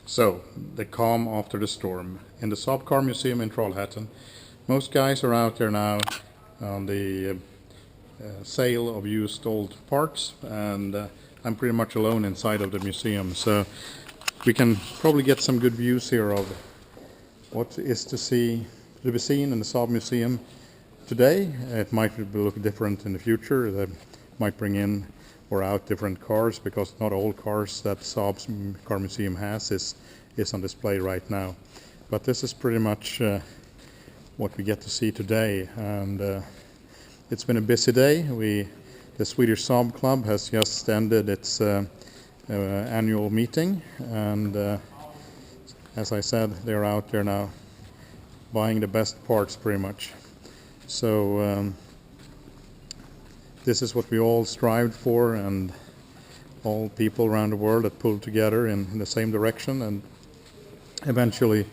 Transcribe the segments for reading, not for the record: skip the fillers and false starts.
So, the calm after the storm. In the Saab car museum in Trollhättan, most guys are out there now on the sale of used old parts, and I'm pretty much alone inside of the museum. So, we can probably get some good views here of what is to be seen in the Saab museum today. It might look different in the future. They might bring in or out different cars, because not all cars that Saab's car museum has is on display right now. But this is pretty much what we get to see today, and it's been a busy day. The Swedish Saab Club has just ended its annual meeting, and as I said, they're out there now buying the best parts pretty much. So this is what we all strived for, and all people around the world that pulled together in the same direction and eventually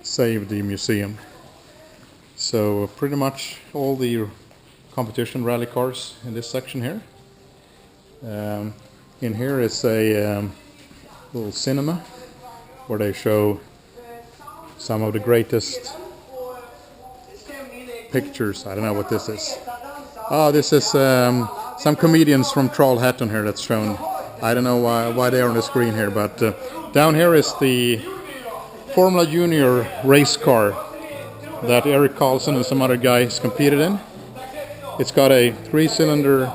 saved the museum. So pretty much all the competition rally cars in this section here. In here is a little cinema where they show some of the greatest pictures. I don't know what this is. Oh, this is some comedians from Trollhättan here that's shown. I don't know why they are on the screen here, but down here is the Formula Junior race car that Eric Carlson and some other guys competed in. It's got a 3-cylinder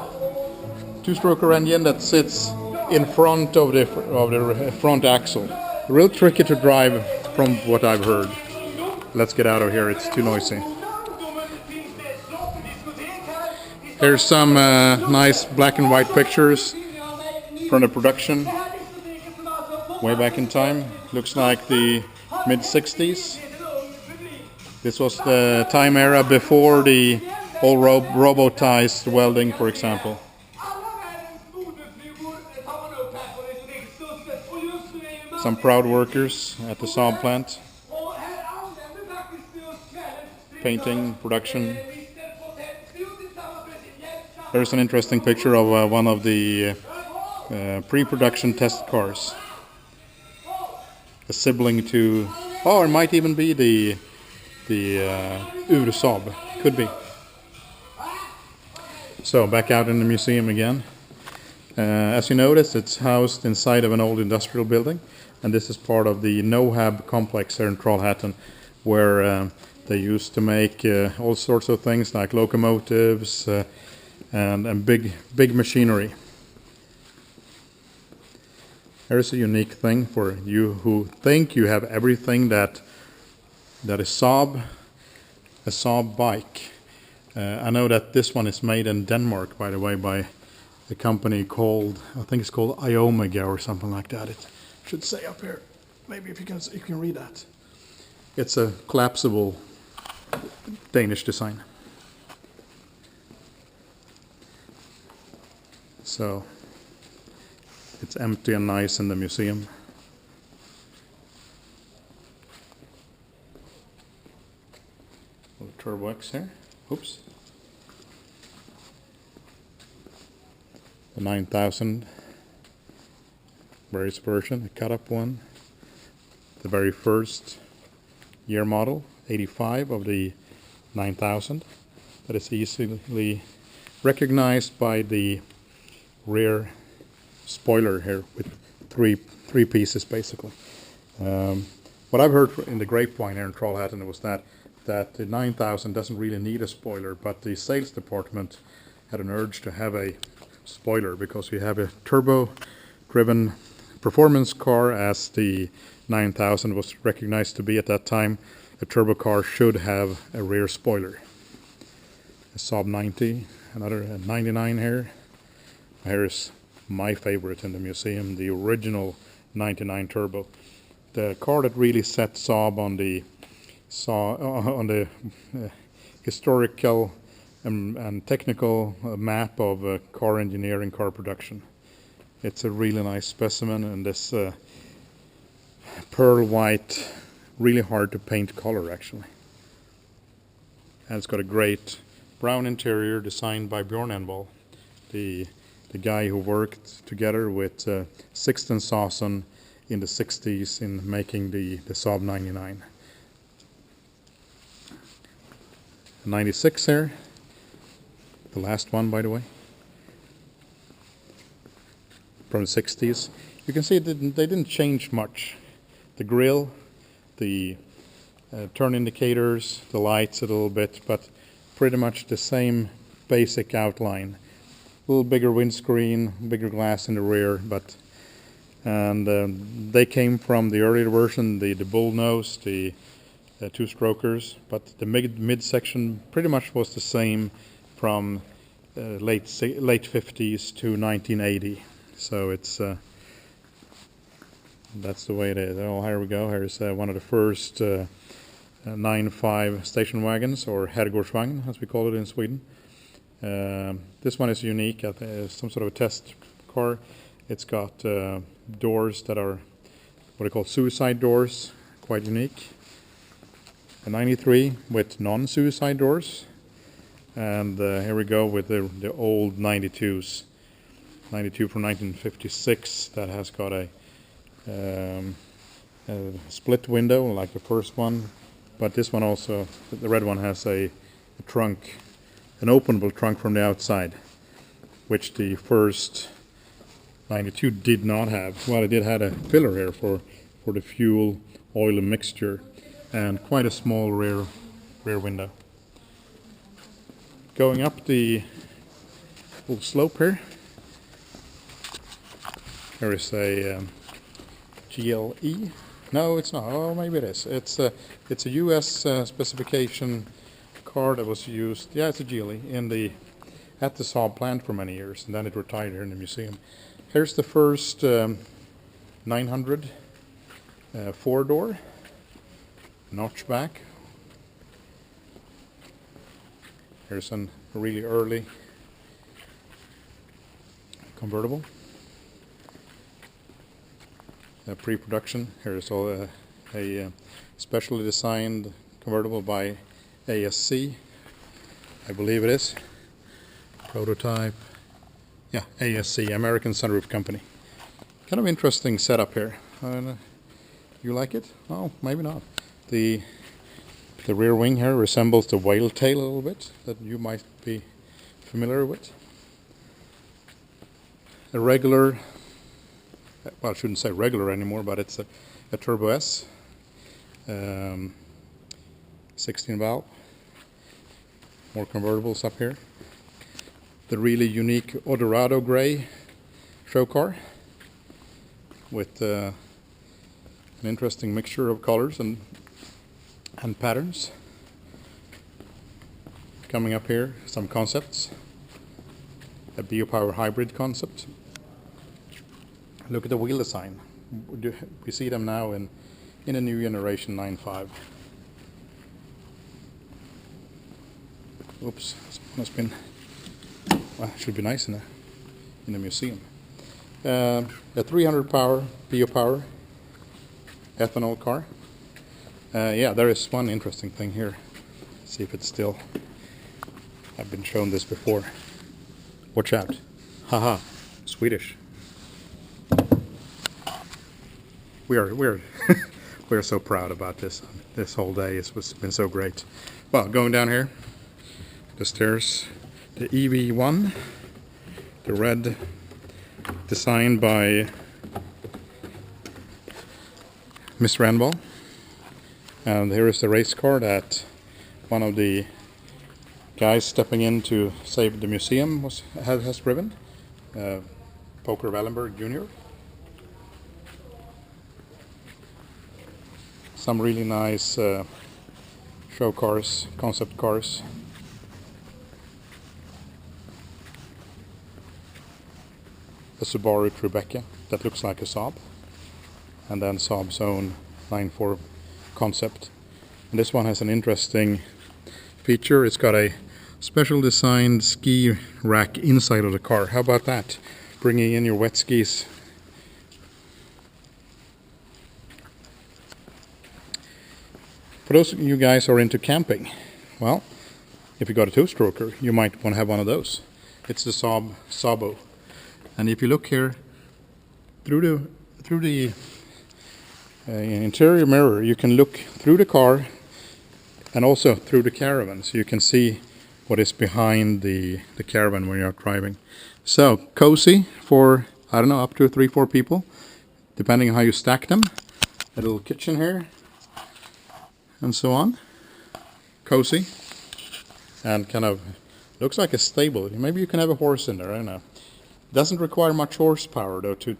two-stroker engine that sits in front of the front axle. Real tricky to drive from what I've heard. Let's get out of here, it's too noisy. Here's some nice black and white pictures from the production way back in time. Looks like the mid-60s. This was the time era before the all robotized welding, for example. Some proud workers at the Saab plant. Painting, production. There's an interesting picture of one of the pre-production test cars. A sibling to, or it might even be the Saab. Could be. So back out in the museum again. As you notice, it's housed inside of an old industrial building, and this is part of the Nohab complex here in Trollhättan, where they used to make all sorts of things like locomotives and big machinery. Here's a unique thing for you who think you have everything that is Saab, a Saab bike. I know that this one is made in Denmark, by the way, by a company called, I think it's called Iomega or something like that. It should say up here, maybe if you can read that. It's a collapsible Danish design. So it's empty and nice in the museum. Little Turbo X here. Oops. The 9000 various version, a cut-up one. The very first year model, 85 of the 9000. That is easily recognized by the rear spoiler here with three pieces basically. What I've heard in the grapevine here in Trollhättan was that the 9000 doesn't really need a spoiler, but the sales department had an urge to have a spoiler because we have a turbo-driven performance car, as the 9000 was recognized to be at that time. A turbo car should have a rear spoiler. A Saab 90, another 99 here. Here's my favorite in the museum, the original 99 Turbo. The car that really set Saab on the historical and technical map of car engineering, car production. It's a really nice specimen, and this pearl white, really hard to paint color actually. And it's got a great brown interior designed by Bjorn Envall, the guy who worked together with Sixten Sassen in the 60s in making the Saab 99. 96 here, the last one by the way, from the 60s. You can see they didn't change much. The grille, the turn indicators, the lights a little bit, but pretty much the same basic outline. A little bigger windscreen, bigger glass in the rear, but they came from the earlier version, the bullnose, the two-strokers, but the mid section pretty much was the same from late 50s to 1980. So it's that's the way it is. Oh, here we go. Here's one of the first 9.5 station wagons, or herrgårdsvagn as we call it in Sweden. This one is unique. Some sort of a test car. It's got doors that are what I call suicide doors, quite unique. A 93 with non-suicide doors, and here we go with the old 92s. 92 from 1956 that has got a split window like the first one, but this one also, the red one, has a trunk, an openable trunk from the outside, which the first 92 did not have. Well, it did have a filler here for the fuel oil mixture, and quite a small rear window. Going up the little slope here, there is a GLE. No, it's not. Oh, maybe it is. It's a U.S. specification car that was used. Yeah, it's a GLE at the Saab plant for many years, and then it retired here in the museum. Here's the first 900 four-door notchback. Here's a really early convertible. Pre-production. Here's a specially designed convertible by ASC, I believe it is. Prototype. Yeah, ASC, American Sunroof Company. Kind of interesting setup here. You like it? Oh, maybe not. The rear wing here resembles the whale tail a little bit, that you might be familiar with. A regular, well, I shouldn't say regular anymore, but it's a Turbo S, 16 valve. More convertibles up here. The really unique Eldorado gray show car with an interesting mixture of colors and patterns. Coming up here, some concepts. A biopower hybrid concept. Look at the wheel design. We see them now in a new generation 9.5. Oops, this must have been. Well, it should be nice in a museum. A 300 power biopower ethanol car. Yeah, there is one interesting thing here. Let's see if it's still. I've been shown this before. Watch out! Haha, Swedish. We're we're so proud about this whole day. It's been so great. Well, going down here, the stairs, the EV1, the red, designed by Miss Randball. And here is the race car that one of the guys stepping in to save the museum has driven, Poker Wallenberg Jr. Some really nice show cars, concept cars. A Subaru Tribeca that looks like a Saab, and then Saab's own 9.4 concept. And this one has an interesting feature. It's got a special designed ski rack inside of the car. How about that? Bringing in your wet skis. For those of you guys who are into camping, well, if you got a two-stroker, you might want to have one of those. It's the Saab Saabo. And if you look here through the interior mirror, you can look through the car and also through the caravan, so you can see what is behind the caravan when you're out driving. So cozy for, I don't know, up to 3-4 people, depending on how you stack them. A little kitchen here and so on. Cozy, and kind of looks like a stable. Maybe you can have a horse in there, I don't know. It doesn't require much horsepower though to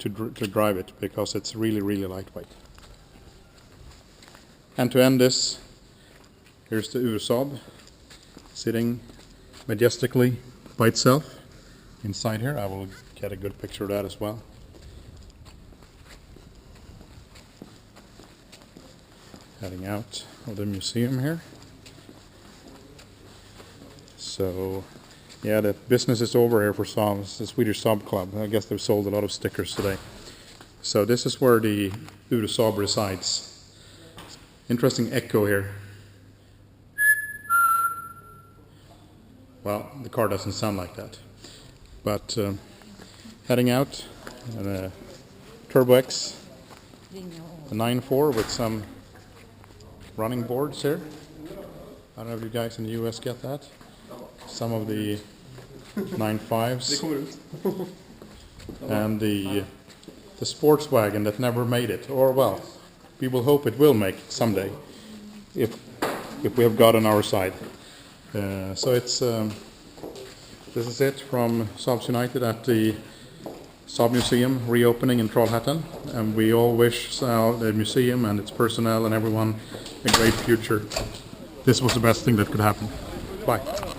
drive it, because it's really, really lightweight. And to end this, here's the Saab sitting majestically by itself inside here. I will get a good picture of that as well. Heading out of the museum here. So yeah, the business is over here for Saab. It's the Swedish Saab Club. I guess they've sold a lot of stickers today. So this is where the Saab resides. Interesting echo here. Well, the car doesn't sound like that. But heading out in a Turbo X, a 9.4 with some running boards here. I don't know if you guys in the US get that. Some of the 9.5s and the sports wagon that never made it, or well, we will hope it will make someday, if we have God on our side. So it's this is it from Saabs United at the Saab Museum reopening in Trollhättan, and we all wish the museum and its personnel and everyone a great future. This was the best thing that could happen. Bye.